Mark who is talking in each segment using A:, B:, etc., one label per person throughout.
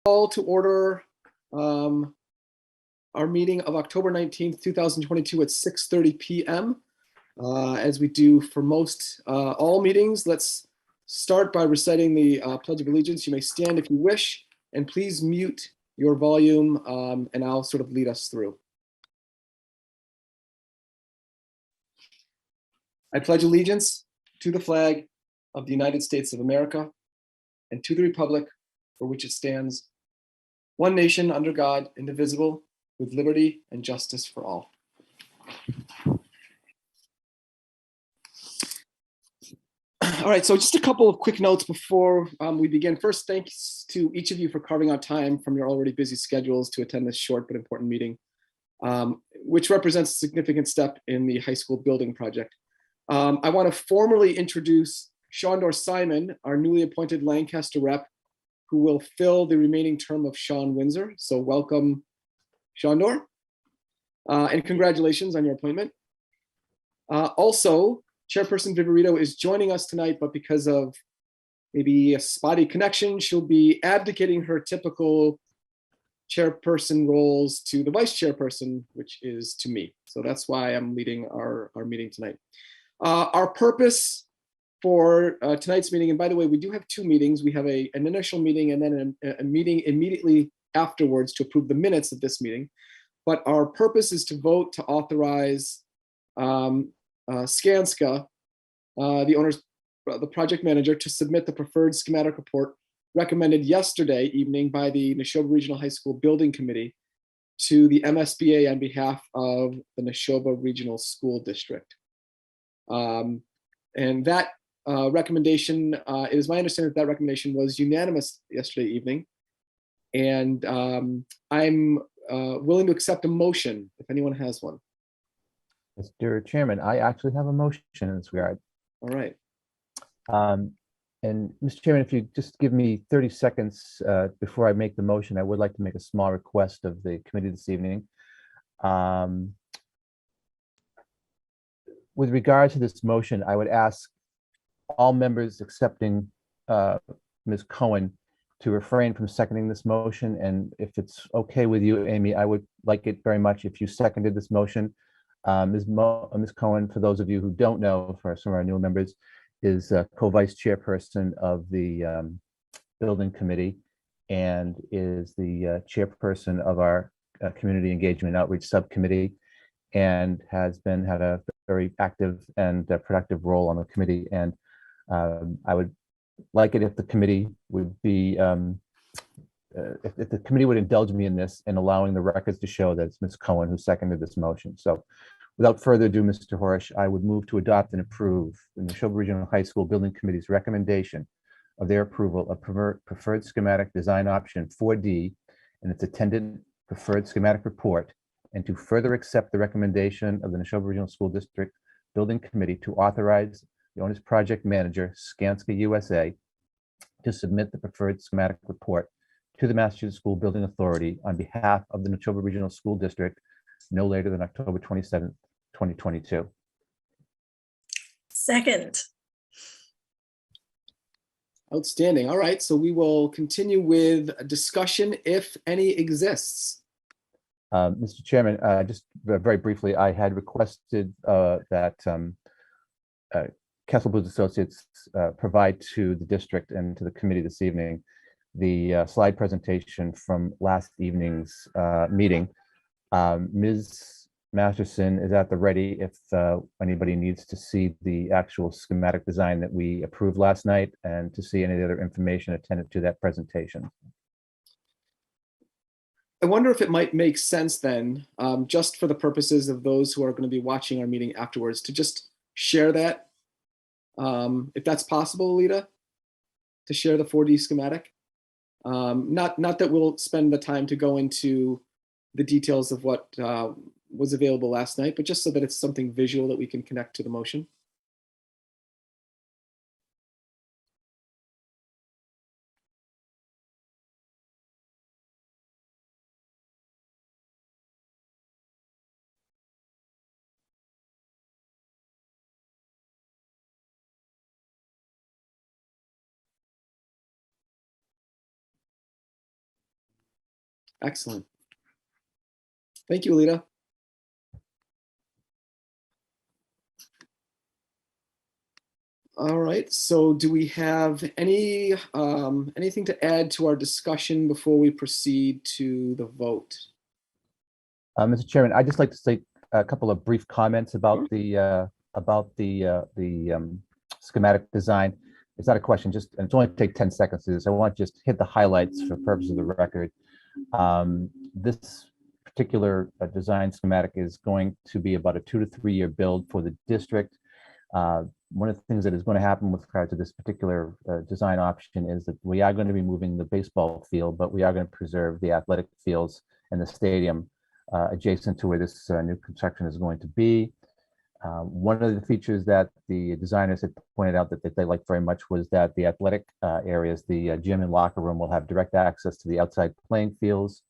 A: Call to order our meeting of October 19th, 2022 at 6:30 p.m. As we do for most all meetings, let's start by reciting the Pledge of Allegiance. You may stand if you wish, and please mute your volume, and I'll sort of lead us through. I pledge allegiance to the flag of the United States of America and to the republic for which it stands, one nation under God, indivisible, with liberty and justice for all. All right, so just a couple of quick notes before we begin. First, thanks to each of you for carving out time from your already busy schedules to attend this short but important meeting, which represents a significant step in the high school building project. I want to formally introduce Shondor Simon, our newly appointed Lancaster rep, who will fill the remaining term of Sean Windsor. So welcome, Shondor, and congratulations on your appointment. Also, Chairperson Viverito is joining us tonight, but because of maybe a spotty connection, she'll be abdicating her typical chairperson roles to the vice chairperson, which is to me. So that's why I'm leading our meeting tonight. Our purpose for tonight's meeting, and by the way, we do have two meetings. We have an initial meeting and then a meeting immediately afterwards to approve the minutes of this meeting. But our purpose is to vote to authorize Skanska, the project manager, to submit the preferred schematic report recommended yesterday evening by the Nashoba Regional High School Building Committee to the MSBA on behalf of the Nashoba Regional School District. And that recommendation, it is my understanding that recommendation was unanimous yesterday evening. And I'm willing to accept a motion if anyone has one.
B: Mr. Chairman, I actually have a motion in this regard.
A: All right.
B: And Mr. Chairman, if you just give me 30 seconds before I make the motion, I would like to make a small request of the committee this evening. With regard to this motion, I would ask all members accepting Ms. Cohen to refrain from seconding this motion. And if it's okay with you, Amy, I would like it very much if you seconded this motion. Ms. Cohen, for those of you who don't know, for some of our newer members, is co-vice chairperson of the building committee and is the chairperson of our community engagement and outreach subcommittee, and has had a very active and productive role on the committee. And I would like it if the committee would be, if the committee would indulge me in this and allowing the records to show that it's Ms. Cohen who seconded this motion. So without further ado, Mr. Horish, I would move to adopt and approve the Nashoba Regional High School Building Committee's recommendation of their approval of preferred schematic design option 4D and its attendant preferred schematic report, and to further accept the recommendation of the Nashoba Regional School District Building Committee to authorize the owner's project manager, Skanska USA, to submit the preferred schematic report to the Massachusetts School Building Authority on behalf of the Nashoba Regional School District no later than October 27th, 2022.
C: Second.
A: Outstanding. All right, so we will continue with a discussion if any exists.
B: Mr. Chairman, just very briefly, I had requested that Kessel Booth Associates provide to the district and to the committee this evening the slide presentation from last evening's meeting. Ms. Masterson is at the ready if anybody needs to see the actual schematic design that we approved last night and to see any other information attendant to that presentation.
A: I wonder if it might make sense then, just for the purposes of those who are going to be watching our meeting afterwards, to just share that, if that's possible, Alita, to share the 4D schematic. Not that we'll spend the time to go into the details of what was available last night, but just so that it's something visual that we can connect to the motion. Excellent. Thank you, Alita. All right, so do we have any anything to add to our discussion before we proceed to the vote?
B: Mr. Chairman, I'd just like to say a couple of brief comments about
A: Sure.
B: the schematic design. It's not a question, just, and it's only take 10 seconds to do this. I want to just hit the highlights for purposes of the record. This particular design schematic is going to be about a 2 to 3 year build for the district. One of the things that is going to happen with regard to this particular design option is that we are going to be moving the baseball field, but we are going to preserve the athletic fields and the stadium adjacent to where this new construction is going to be. One of the features that the designers had pointed out that they liked very much was that the athletic areas, the gym and locker room, will have direct access to the outside playing fields.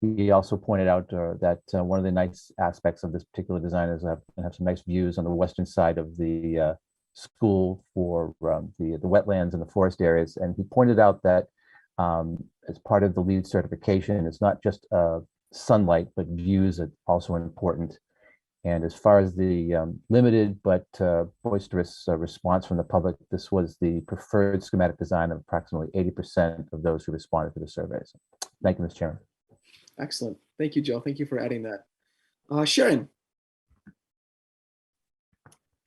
B: He also pointed out that one of the nice aspects of this particular design is have some nice views on the western side of the school for the wetlands and the forest areas. And he pointed out that as part of the LEED certification, it's not just sunlight, but views are also important. And as far as the limited but boisterous response from the public, this was the preferred schematic design of approximately 80% of those who responded to the surveys. Thank you, Mr. Chairman.
A: Excellent. Thank you, Joe. Thank you for adding that. Sharon.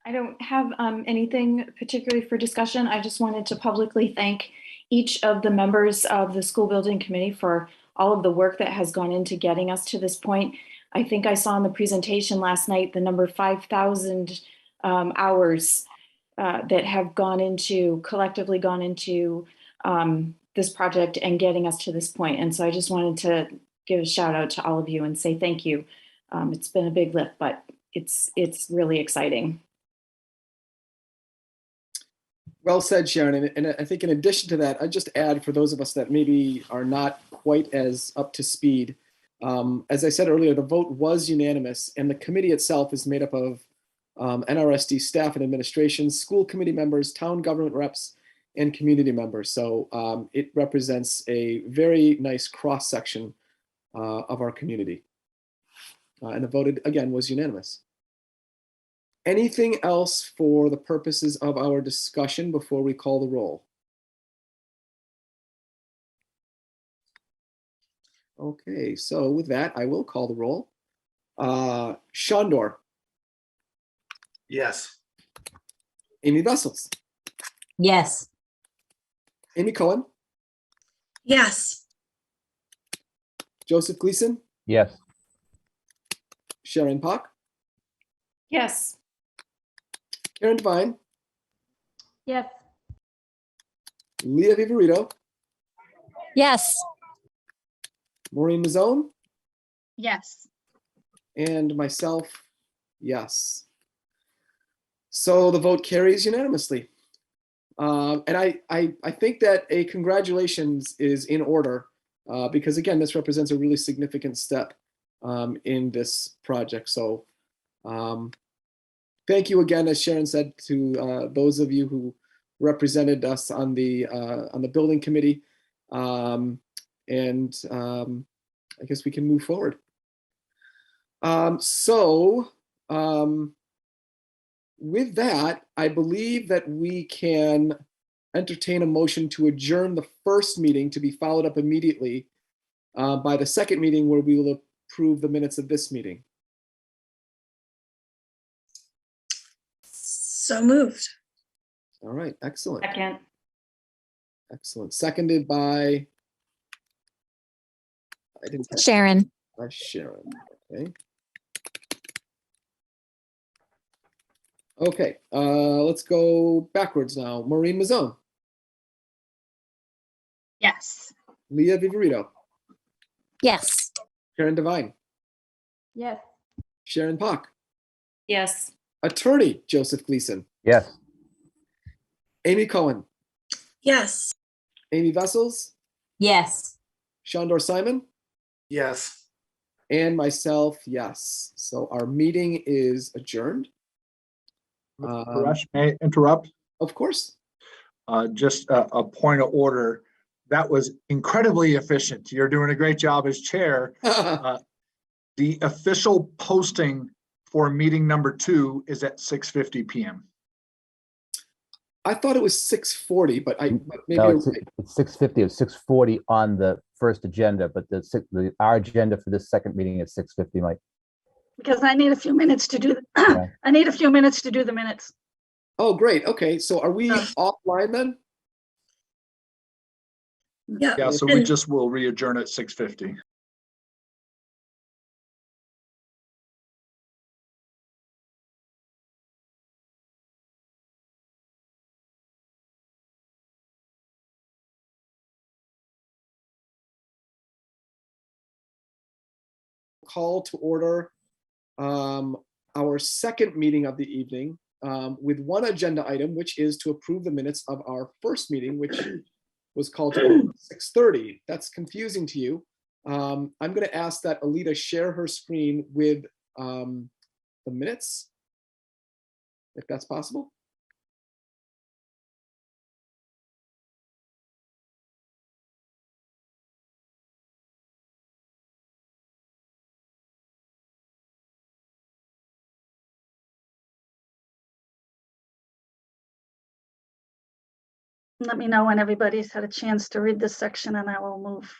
C: I don't have anything particularly for discussion. I just wanted to publicly thank each of the members of the school building committee for all of the work that has gone into getting us to this point. I think I saw in the presentation last night the number 5,000 hours that have collectively gone into this project and getting us to this point. And so I just wanted to give a shout out to all of you and say thank you. It's been a big lift, but it's really exciting.
A: Well said, Sharon. And I think in addition to that, I'd just add for those of us that maybe are not quite as up to speed. As I said earlier, the vote was unanimous, and the committee itself is made up of NRSD staff and administration, school committee members, town government reps, and community members. So it represents a very nice cross-section of our community. And the vote, again, was unanimous. Anything else for the purposes of our discussion before we call the roll? Okay, so with that, I will call the roll. Shondor.
D: Yes.
A: Amy Vessels.
E: Yes.
A: Amy Cohen.
F: Yes.
A: Joseph Gleason.
B: Yes.
A: Sharon Pock.
C: Yes.
A: Karen Devine.
E: Yes.
A: Leah Viverito.
E: Yes.
A: Maureen Mazzone.
F: Yes.
A: And myself, yes. So the vote carries unanimously. And I think that a congratulations is in order because, again, this represents a really significant step in this project. So thank you again, as Sharon said, to those of you who represented us on the building committee. I guess we can move forward. With that, I believe that we can entertain a motion to adjourn the first meeting to be followed up immediately by the second meeting where we will approve the minutes of this meeting.
F: So moved.
A: All right, excellent.
C: Second.
A: Excellent. Seconded by, I didn't catch
E: Sharon.
A: by Sharon. Okay. Okay, let's go backwards now. Maureen Mazzone.
F: Yes.
A: Leah Viverito.
E: Yes.
A: Karen Devine.
E: Yes.
A: Sharon Pock.
C: Yes.
A: Attorney Joseph Gleason.
B: Yes.
A: Amy Cohen.
F: Yes.
A: Amy Vessels.
E: Yes.
A: Shondor Simon.
D: Yes.
A: And myself, yes. So our meeting is adjourned.
G: Paresh, may I interrupt?
A: Of course.
G: Just a point of order.
D: That was incredibly efficient. You're doing a great job as chair. The official posting for meeting number 2 is at 6:50 p.m.
A: I thought it was 6:40, but maybe
B: No,
A: you're
B: it's
A: right.
B: 6:50, it's 6:40 on the first agenda, but our agenda for this second meeting is 6:50, Mike.
G: Because I need a few minutes to do,
B: Yeah.
G: I need a few minutes to do the minutes.
A: Oh, great. Okay, so are we
G: Yeah.
A: offline then?
F: Yeah.
D: Yeah, so we just will re-adjourn at 6:50.
A: Call to order our second meeting of the evening with one agenda item, which is to approve the minutes of our first meeting, which was called to order at 6:30. That's confusing to you. I'm going to ask that Alita share her screen with the minutes, if that's possible.
G: Let me know when everybody's had a chance to read this section and I will move.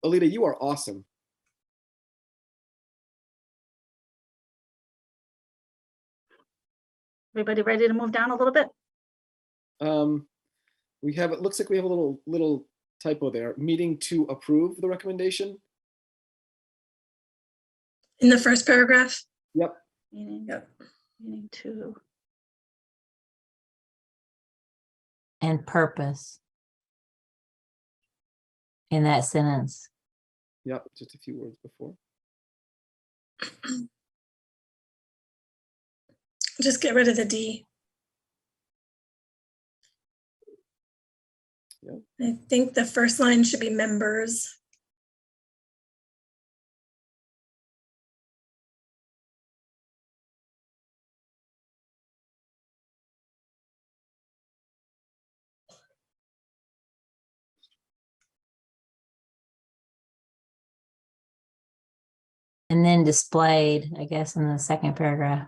A: Alita, you are awesome.
G: Everybody ready to move down a little bit?
A: We have, it looks like we have a little typo there. Meeting to approve the recommendation.
F: In the first paragraph.
A: Yep.
G: Meaning,
F: Yep.
G: meaning to,
E: And purpose. In that sentence.
A: Yep. Just a few words before.
F: Just get rid of the D.
A: Yeah.
F: I think the first line should be members.
E: And then displayed, I guess, in the second paragraph.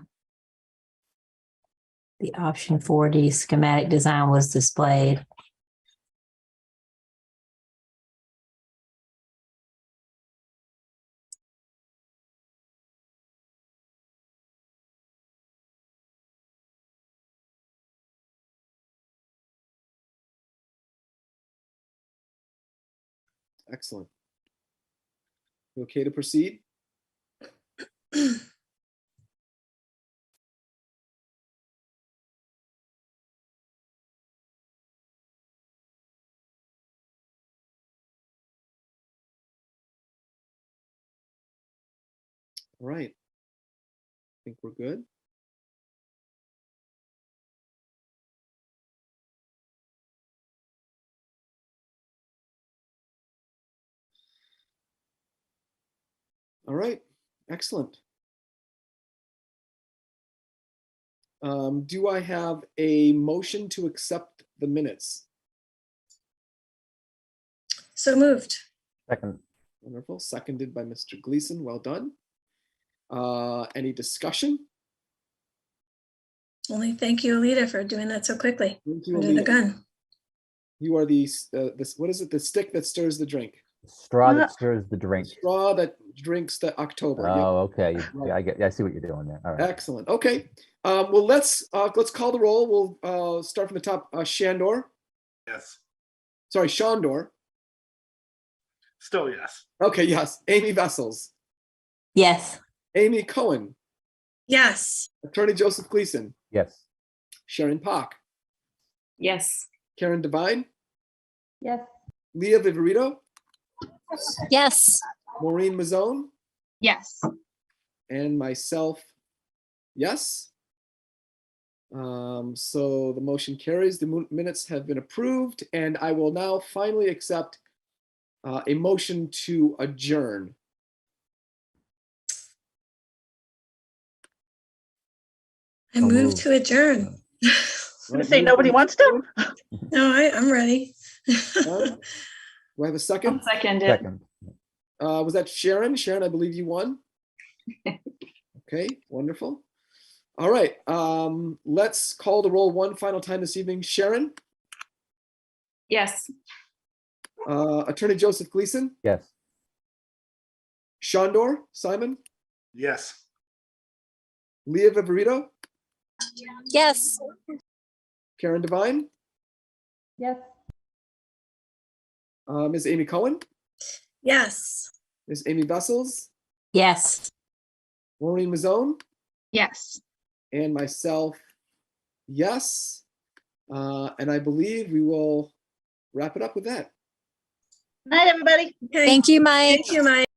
E: The option 4D schematic design was displayed.
A: Excellent. You okay to proceed? All right. I think we're good. All right. Excellent. Do I have a motion to accept the minutes?
F: So moved.
B: Second,
A: Wonderful. Seconded by Mr. Gleason. Well done. Any discussion?
F: Only thank you, Alita, for doing that so quickly.
A: Thank you,
F: Under the
A: Alita.
F: gun.
A: You are the what is it? The stick that stirs the drink.
B: straw that stirs the drink.
A: Straw that drinks the October. Yep.
B: Oh, okay.
A: Right.
B: I see what you're doing there. All right.
A: Excellent. Okay. Well, let's call the roll. We'll start from the top. Shandor.
H: Yes.
A: Sorry, Shandor.
H: Still yes.
A: Okay. Yes. Amy Vessels.
E: Yes.
A: Amy Cohen.
F: Yes.
A: Attorney Joseph Gleason.
B: Yes.
A: Sharon Pock.
C: Yes.
A: Karen Devine.
G: yes.
A: Leah Viverito.
E: Yes.
A: Maureen Mazzone.
F: Yes.
A: And myself. Yes. So the motion carries. The minutes have been approved, and I will now finally accept a motion to adjourn.
F: I
B: So
F: move
B: moved.
F: to adjourn.
G: Gonna say nobody wants to?
F: No, I'm ready.
A: Do I have a
C: I'll
A: second?
C: second it.
B: Second.
A: Was that Sharon? Sharon, I believe you won. Okay, wonderful. All right, let's call the roll one final time this evening. Sharon,
C: Yes.
A: Attorney Joseph Gleason,
B: Yes.
A: Shondor Simon,
H: Yes.
A: Leah Viverito,
I: Yes.
A: Karen Devine,
I: Yes.
A: Ms. Amy Cohen,
F: Yes.
A: Ms. Amy Vessels,
E: Yes.
A: Maureen Mazzone,
I: Yes.
A: and myself, yes. And I believe we will wrap it up with that.
G: Night, everybody.
F: Okay.
I: Thank you, Mike.
F: Thank you, Mike.